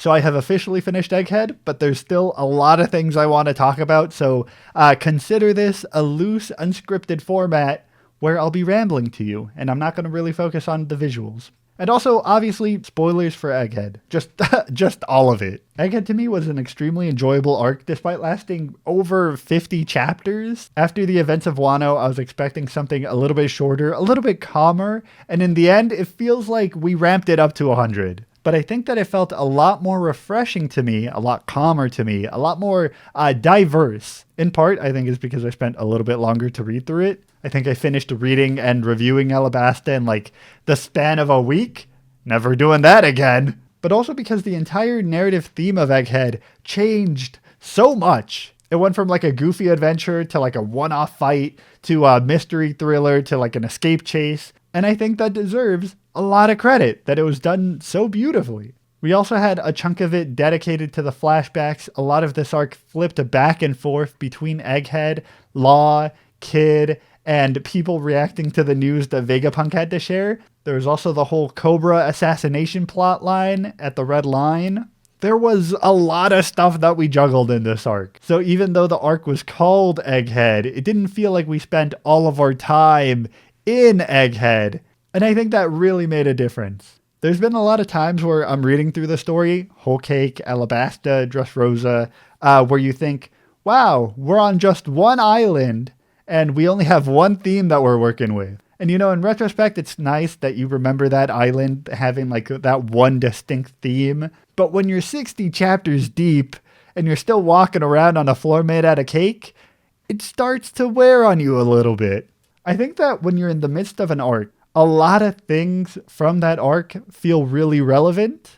So I have officially finished Egghead, but there's still a lot of things I want to talk about. So consider this a loose, unscripted format where I'll be rambling to you, and I'm not going to really focus on the visuals. And also, obviously, spoilers for Egghead. Just all of it. Egghead to me was an extremely enjoyable arc despite lasting over 50 chapters. After the events of Wano, I was expecting something a little bit shorter, a little bit calmer, and in the end, it feels like we ramped it up to 100. But I think that it felt a lot more refreshing to me, a lot calmer to me, a lot more diverse. In part, I think is because I spent a little bit longer to read through it. I think I finished reading and reviewing Alabasta in like the span of a week. Never doing that again. But also because the entire narrative theme of Egghead changed so much. It went from like a goofy adventure to like a one-off fight to a mystery thriller to like an escape chase. And I think that deserves a lot of credit that it was done so beautifully. We also had a chunk of it dedicated to the flashbacks. A lot of this arc flipped back and forth between Egghead, Law, Kid, and people reacting to the news that Vegapunk had to share. There was also the whole Cobra assassination plot line at the Red Line. There was a lot of stuff that we juggled in this arc. So even though the arc was called Egghead, it didn't feel like we spent all of our time in Egghead. And I think that really made a difference. There's been a lot of times where I'm reading through the story, Whole Cake, Alabasta, Dressrosa, where you think, wow, we're on just one island and we only have one theme that we're working with. And you know, in retrospect, it's nice that you remember that island having like that one distinct theme. But when you're 60 chapters deep and you're still walking around on a floor made out of cake, it starts to wear on you a little bit. I think that when you're in the midst of an arc, a lot of things from that arc feel really relevant,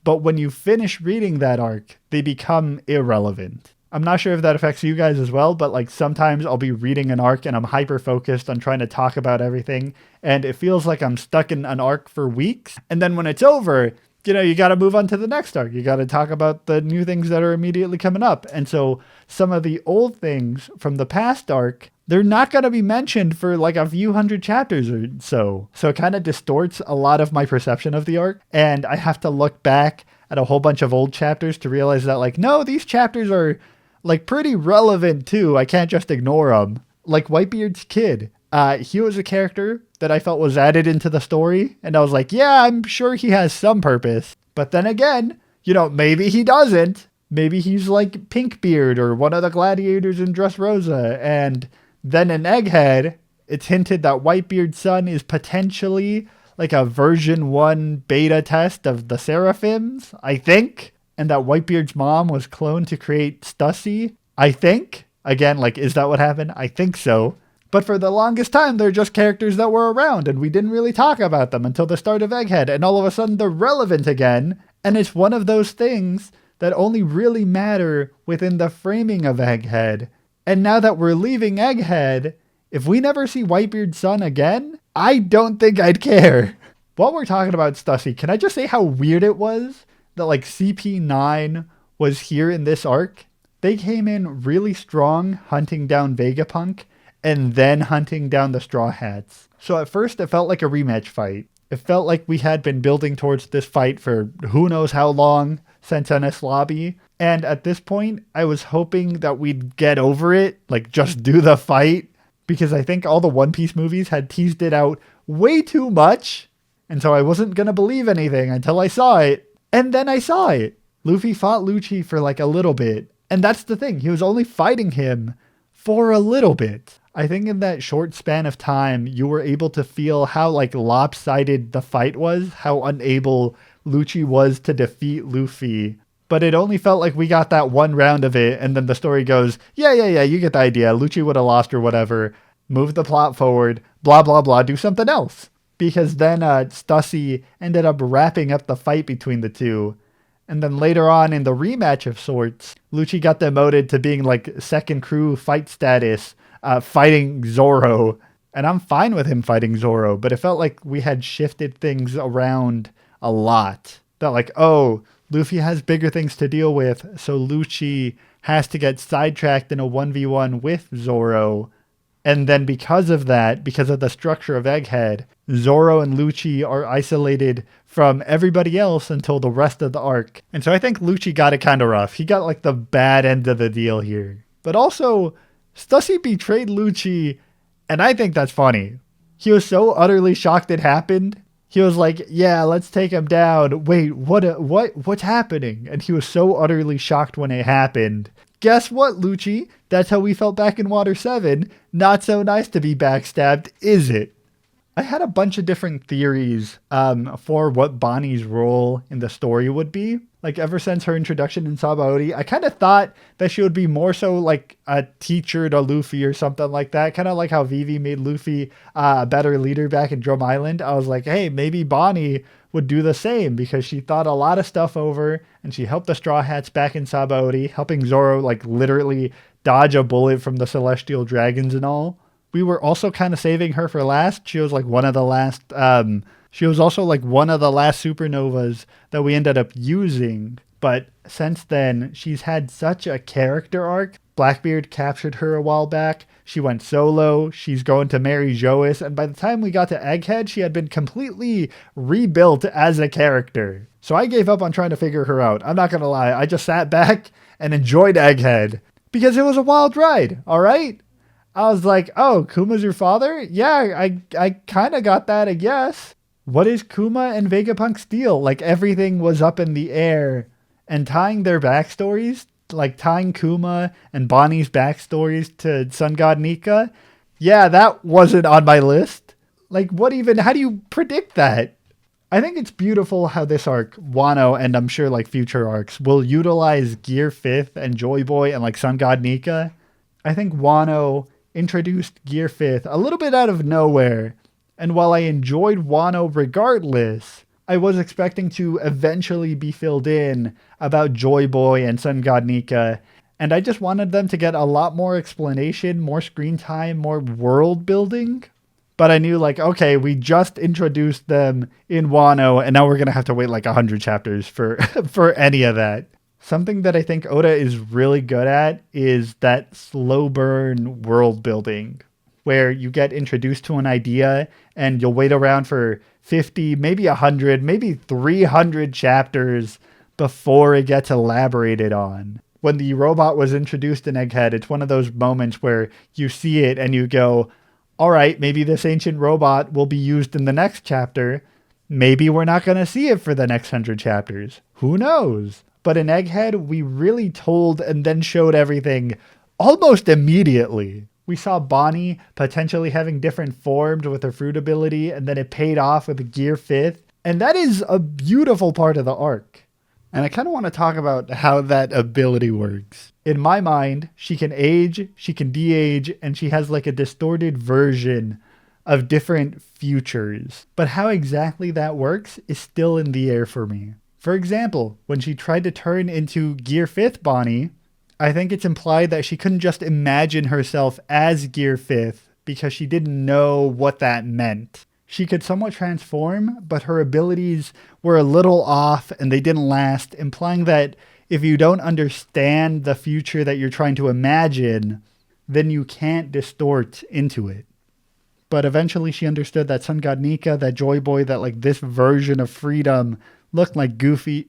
but when you finish reading that arc, they become irrelevant. I'm not sure if that affects you guys as well, but like sometimes I'll be reading an arc and I'm hyper focused on trying to talk about everything, and it feels like I'm stuck in an arc for weeks. And then when it's over, you know, you got to move on to the next arc. You got to talk about the new things that are immediately coming up. And so some of the old things from the past arc, they're not going to be mentioned for like a few hundred chapters or so. So it kind of distorts a lot of my perception of the arc. And I have to look back at a whole bunch of old chapters to realize that like, no, these chapters are like pretty relevant too. I can't just ignore them. Like Whitebeard's kid. He was a character that I felt was added into the story. And I was like, yeah, I'm sure he has some purpose. But then again, you know, maybe he doesn't. Maybe he's like Pinkbeard or one of the gladiators in Dressrosa. And then in Egghead, it's hinted that Whitebeard's son is potentially like a version 1 beta test of the Seraphims, I think. And that Whitebeard's mom was cloned to create Stussy, I think. Again, like, is that what happened? I think so. But for the longest time, they're just characters that were around, and we didn't really talk about them until the start of Egghead, and all of a sudden they're relevant again. And it's one of those things that only really matter within the framing of Egghead. And now that we're leaving Egghead, if we never see Whitebeard's son again, I don't think I'd care. While we're talking about Stussy, can I just say how weird it was that like CP9 was here in this arc? They came in really strong hunting down Vegapunk and then hunting down the Straw Hats. So at first it felt like a rematch fight. It felt like we had been building towards this fight for who knows how long since Enies Lobby. And at this point, I was hoping that we'd get over it, like just do the fight, because I think all the One Piece movies had teased it out way too much. And so I wasn't going to believe anything until I saw it. And then I saw it. Luffy fought Lucci for like a little bit. And that's the thing. He was only fighting him for a little bit. I think in that short span of time, you were able to feel how like lopsided the fight was, how unable Lucci was to defeat Luffy. But it only felt like we got that one round of it, and then the story goes, yeah, you get the idea. Lucci would have lost or whatever. Move the plot forward, blah, blah, blah, do something else. Because then Stussy ended up wrapping up the fight between the two. And then later on in the rematch of sorts, Lucci got demoted to being like second crew fight status, fighting Zoro. And I'm fine with him fighting Zoro, but it felt like we had shifted things around a lot. That like, oh, Luffy has bigger things to deal with, so Lucci has to get sidetracked in a 1v1 with Zoro. And then because of that, because of the structure of Egghead, Zoro and Lucci are isolated from everybody else until the rest of the arc. And so I think Lucci got it kind of rough. He got like the bad end of the deal here. But also, Stussy betrayed Lucci, and I think that's funny. He was so utterly shocked it happened. He was like, yeah, let's take him down. Wait, what's happening? And he was so utterly shocked when it happened. Guess what, Lucci? That's how we felt back in Water 7. Not so nice to be backstabbed, is it? I had a bunch of different theories for what Bonnie's role in the story would be. Like, ever since her introduction in Sabaody, I kind of thought that she would be more so like a teacher to Luffy or something like that. Kind of like how Vivi made Luffy a better leader back in Drum Island. I was like, hey, maybe Bonnie would do the same because she thought a lot of stuff over and she helped the Straw Hats back in Sabaody, helping Zoro like literally dodge a bullet from the Celestial Dragons and all. We were also kind of saving her for last. She was like one of the last, she was also like one of the last supernovas that we ended up using. But since then, she's had such a character arc. Blackbeard captured her a while back. She went solo. She's going to marry Jois. And by the time we got to Egghead, she had been completely rebuilt as a character. So I gave up on trying to figure her out. I'm not going to lie. I just sat back and enjoyed Egghead because it was a wild ride. All right. I was like, oh, Kuma's your father? Yeah, I kind of got that, I guess. What is Kuma and Vegapunk's deal? Like, everything was up in the air. And tying their backstories, like tying Kuma and Bonnie's backstories to Sun God Nika, yeah, that wasn't on my list. Like, how do you predict that? I think it's beautiful how this arc, Wano, and I'm sure like future arcs, will utilize Gear 5th and Joy Boy and like Sun God Nika. I think Wano introduced Gear 5th a little bit out of nowhere, and while I enjoyed Wano regardless, I was expecting to eventually be filled in about Joy Boy and Sun God Nika, and I just wanted them to get a lot more explanation, more screen time, more world building. But I knew like, okay, we just introduced them in Wano, and now we're gonna have to wait like 100 chapters for for any of that. Something that I think Oda is really good at is that slow burn world building, where you get introduced to an idea and you'll wait around for 50, maybe 100, maybe 300 chapters before it gets elaborated on. When the robot was introduced in Egghead, it's one of those moments where you see it and you go, all right, maybe this ancient robot will be used in the next chapter. Maybe we're not going to see it for the next 100 chapters. Who knows? But in Egghead, we really told and then showed everything almost immediately. We saw Bonney potentially having different forms with her fruit ability, and then it paid off with Gear 5th. And that is a beautiful part of the arc. And I kind of want to talk about how that ability works. In my mind, she can age, she can de-age, and she has like a distorted version of different futures. But how exactly that works is still in the air for me. For example, when she tried to turn into Gear 5th Bonney, I think it's implied that she couldn't just imagine herself as Gear 5th because she didn't know what that meant. She could somewhat transform, but her abilities were a little off and they didn't last, implying that if you don't understand the future that you're trying to imagine, then you can't distort into it. But eventually she understood that Sun God Nika, that Joy Boy, that like this version of freedom looked like Goofy.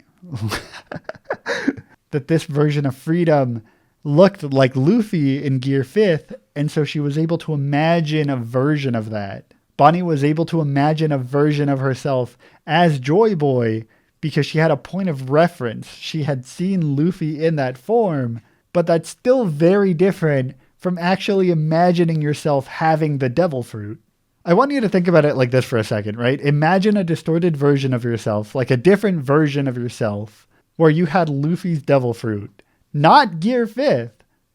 That this version of freedom looked like Luffy in Gear 5th, and so she was able to imagine a version of that. Bonney was able to imagine a version of herself as Joy Boy because she had a point of reference. She had seen Luffy in that form, but that's still very different from actually imagining yourself having the devil fruit. I want you to think about it like this for a second, right? Imagine a distorted version of yourself, like a different version of yourself, where you had Luffy's devil fruit. Not Gear 5th,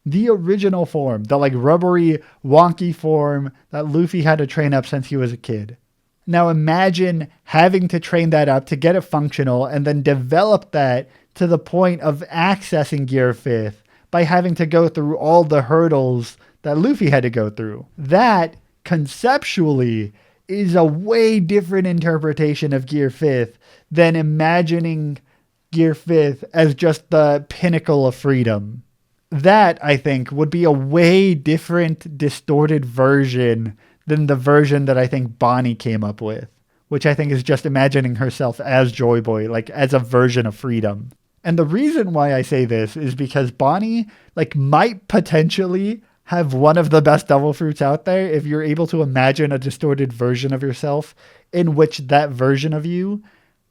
the original form, the like rubbery, wonky form that Luffy had to train up since he was a kid. Now imagine having to train that up to get it functional and then develop that to the point of accessing Gear 5th by having to go through all the hurdles that Luffy had to go through. That conceptually is a way different interpretation of Gear 5th than imagining Gear 5th as just the pinnacle of freedom. That, I think, would be a way different, distorted version than the version that I think Bonney came up with, which I think is just imagining herself as Joy Boy, like as a version of freedom. And the reason why I say this is because Bonney like might potentially have one of the best devil fruits out there if you're able to imagine a distorted version of yourself in which that version of you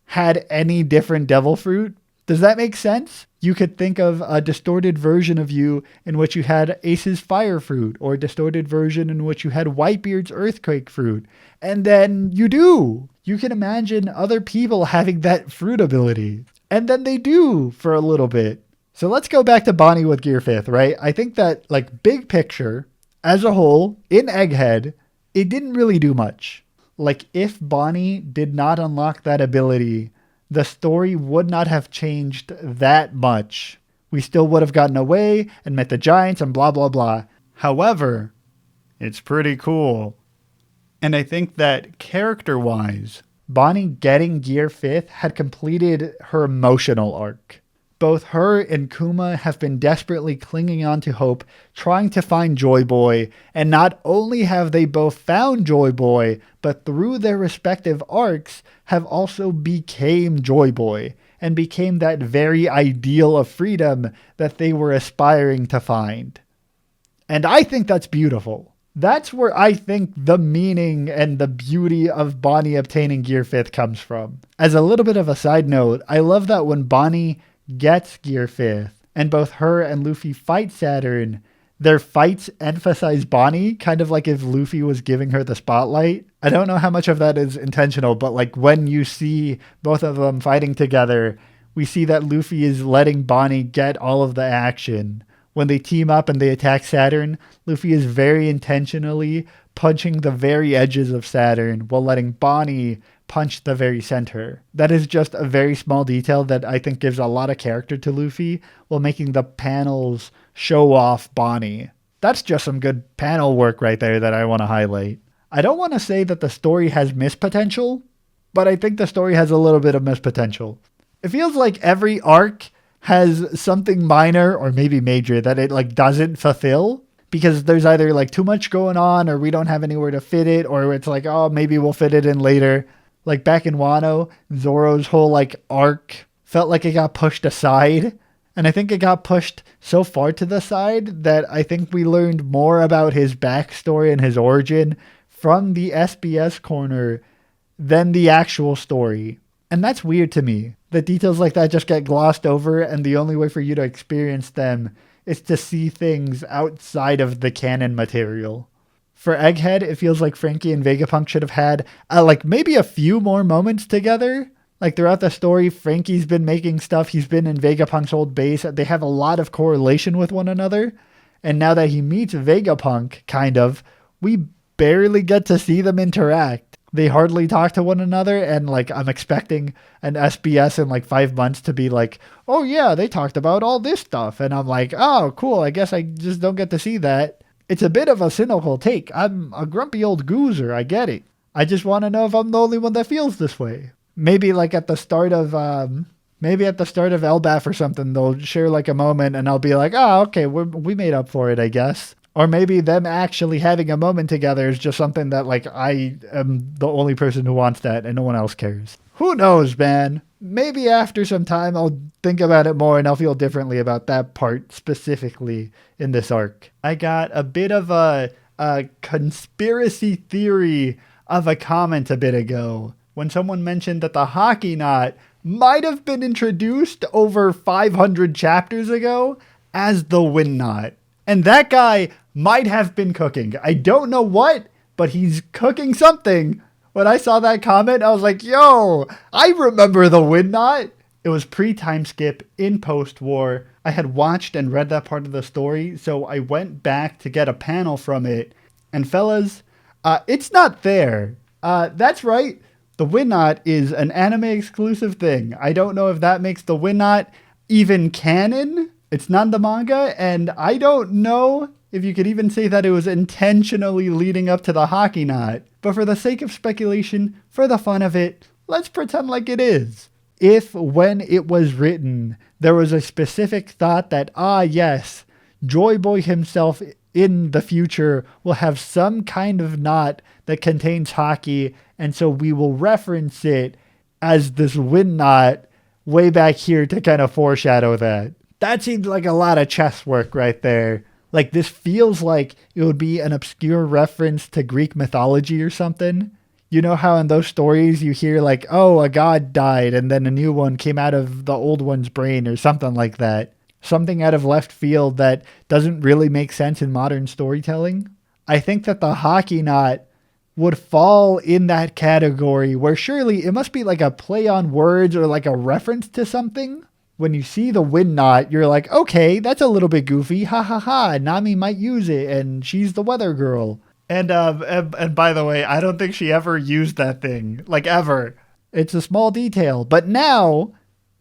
had any different devil fruit. Does that make sense? You could think of a distorted version of you in which you had Ace's fire fruit, or a distorted version in which you had Whitebeard's earthquake fruit. And then you do. You can imagine other people having that fruit ability. And then they do for a little bit. So let's go back to Bonney with Gear 5th, right? I think that like big picture, as a whole, in Egghead, it didn't really do much. Like if Bonney did not unlock that ability, the story would not have changed that much. We still would have gotten away and met the giants and blah, blah, blah. However, it's pretty cool. And I think that character-wise, Bonney getting Gear 5th had completed her emotional arc. Both her and Kuma have been desperately clinging on to hope, trying to find Joy Boy, and not only have they both found Joy Boy, but through their respective arcs have also became Joy Boy, and became that very ideal of freedom that they were aspiring to find. And I think that's beautiful. That's where I think the meaning and the beauty of Bonney obtaining Gear 5th comes from. As a little bit of a side note, I love that when Bonney gets Gear 5th and both her and Luffy fight Saturn, their fights emphasize Bonney, kind of like if Luffy was giving her the spotlight. I don't know how much of that is intentional, but like when you see both of them fighting together, we see that Luffy is letting Bonney get all of the action. When they team up and they attack Saturn, Luffy is very intentionally punching the very edges of Saturn while letting Bonney punch the very center. That is just a very small detail that I think gives a lot of character to Luffy while making the panels show off Bonney. That's just some good panel work right there that I want to highlight. I don't want to say that the story has missed potential, but I think the story has a little bit of missed potential. It feels like every arc has something minor or maybe major that it like doesn't fulfill, because there's either like too much going on or we don't have anywhere to fit it, or it's like, oh, maybe we'll fit it in later. Like back in Wano, Zoro's whole like arc felt like it got pushed aside. And I think it got pushed so far to the side that I think we learned more about his backstory and his origin from the SBS corner than the actual story. And that's weird to me. That details like that just get glossed over, and the only way for you to experience them is to see things outside of the canon material. For Egghead, it feels like Frankie and Vegapunk should have had like maybe a few more moments together. Like throughout the story, Frankie's been making stuff. He's been in Vegapunk's old base. They have a lot of correlation with one another. And now that he meets Vegapunk, kind of, we barely get to see them interact. They hardly talk to one another, and like I'm expecting an SBS in like 5 months to be like, oh yeah, they talked about all this stuff. And I'm like, oh cool, I guess I just don't get to see that. It's a bit of a cynical take. I'm a grumpy old goozer, I get it. I just want to know if I'm the only one that feels this way. Maybe like at the start of Elbaf or something, they'll share like a moment and I'll be like, oh okay, we made up for it, I guess. Or maybe them actually having a moment together is just something that like I am the only person who wants that and no one else cares. Who knows, man? Maybe after some time I'll think about it more and I'll feel differently about that part specifically in this arc. I got a bit of a conspiracy theory of a comment a bit ago when someone mentioned that the hockey knot might have been introduced over 500 chapters ago as the wind knot. And that guy might have been cooking. I don't know what, but he's cooking something. When I saw that comment, I was like, yo, I remember the wind knot. It was pre-time skip in post-war. I had watched and read that part of the story, so I went back to get a panel from it. And fellas, it's not there. That's right. The wind knot is an anime exclusive thing. I don't know if that makes the wind knot even canon. It's not the manga, and I don't know if you could even say that it was intentionally leading up to the hockey knot. But for the sake of speculation, for the fun of it, let's pretend like it is. If when it was written, there was a specific thought that, yes, Joy Boy himself in the future will have some kind of knot that contains hockey, and so we will reference it as this wind knot way back here to kind of foreshadow that. That seems like a lot of chess work right there. Like, this feels like it would be an obscure reference to Greek mythology or something. You know how in those stories you hear like, oh, a god died and then a new one came out of the old one's brain or something like that. Something out of left field that doesn't really make sense in modern storytelling. I think that the hockey knot would fall in that category where surely it must be like a play on words or like a reference to something. When you see the wind knot, you're like, okay, that's a little bit goofy. Ha ha ha. Nami might use it and she's the weather girl. And by the way, I don't think she ever used that thing. Like, ever. It's a small detail. But now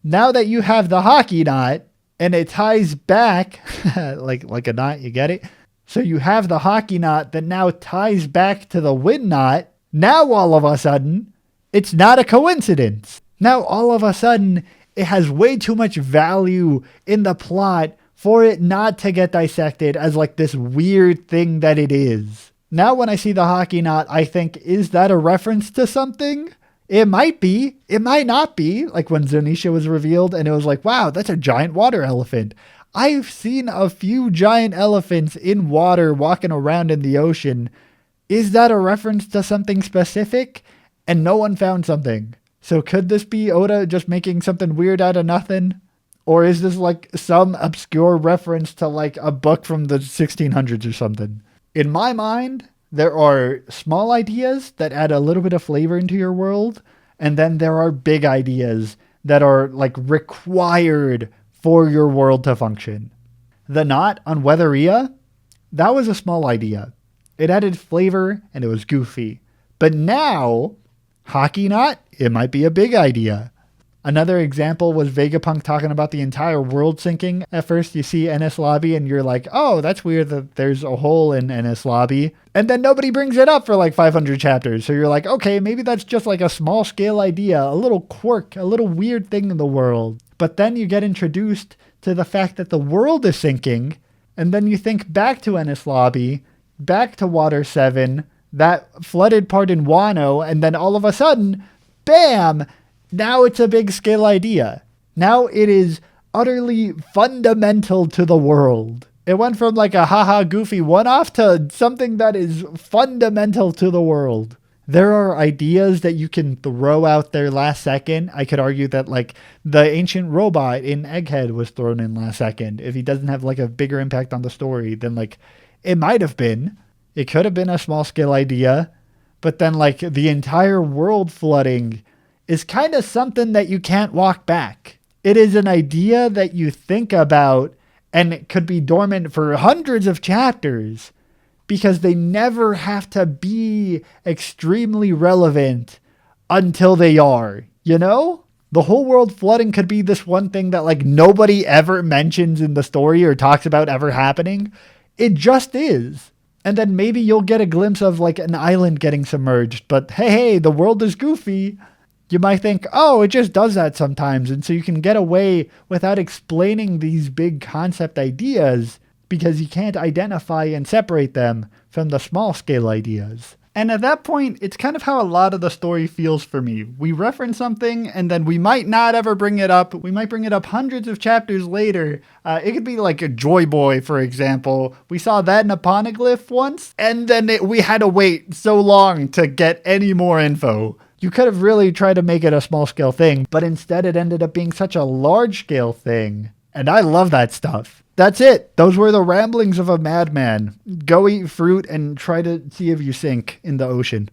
that you have the hockey knot and it ties back like a knot, you get it? So you have the hockey knot that now ties back to the wind knot. Now all of a sudden, it's not a coincidence. Now all of a sudden, it has way too much value in the plot for it not to get dissected as like this weird thing that it is. Now when I see the hockey knot, I think, is that a reference to something? It might be. It might not be. Like when Zanisha was revealed and it was like, wow, that's a giant water elephant. I've seen a few giant elephants in water walking around in the ocean. Is that a reference to something specific? And no one found something. So could this be Oda just making something weird out of nothing? Or is this like some obscure reference to like a book from the 1600s or something? In my mind, there are small ideas that add a little bit of flavor into your world. And then there are big ideas that are like required for your world to function. The knot on Weatheria, that was a small idea. It added flavor and it was goofy. But now, hockey knot, it might be a big idea. Another example was Vegapunk talking about the entire world sinking. At first you see Enies Lobby and you're like, oh, that's weird that there's a hole in Enies Lobby. And then nobody brings it up for like 500 chapters. So you're like, okay, maybe that's just like a small scale idea, a little quirk, a little weird thing in the world. But then you get introduced to the fact that the world is sinking. And then you think back to Enies Lobby, back to Water 7, that flooded part in Wano, and then all of a sudden, bam! Now it's a big scale idea. Now it is utterly fundamental to the world. It went from like a haha goofy one-off to something that is fundamental to the world. There are ideas that you can throw out there last second. I could argue that like the ancient robot in Egghead was thrown in last second. If he doesn't have like a bigger impact on the story, then like it might have been. It could have been a small scale idea. But then like the entire world flooding is kind of something that you can't walk back. It is an idea that you think about and it could be dormant for hundreds of chapters because they never have to be extremely relevant until they are, you know? The whole world flooding could be this one thing that like nobody ever mentions in the story or talks about ever happening. It just is. And then maybe you'll get a glimpse of like an island getting submerged, but hey, the world is goofy. You might think, oh, it just does that sometimes. And so you can get away without explaining these big concept ideas because you can't identify and separate them from the small scale ideas. And at that point, it's kind of how a lot of the story feels for me. We reference something and then we might not ever bring it up. We might bring it up hundreds of chapters later. It could be like a Joy Boy, for example. We saw that in a poneglyph once and then we had to wait so long to get any more info. You could have really tried to make it a small scale thing, but instead it ended up being such a large scale thing. And I love that stuff. That's it. Those were the ramblings of a madman. Go eat fruit and try to see if you sink in the ocean.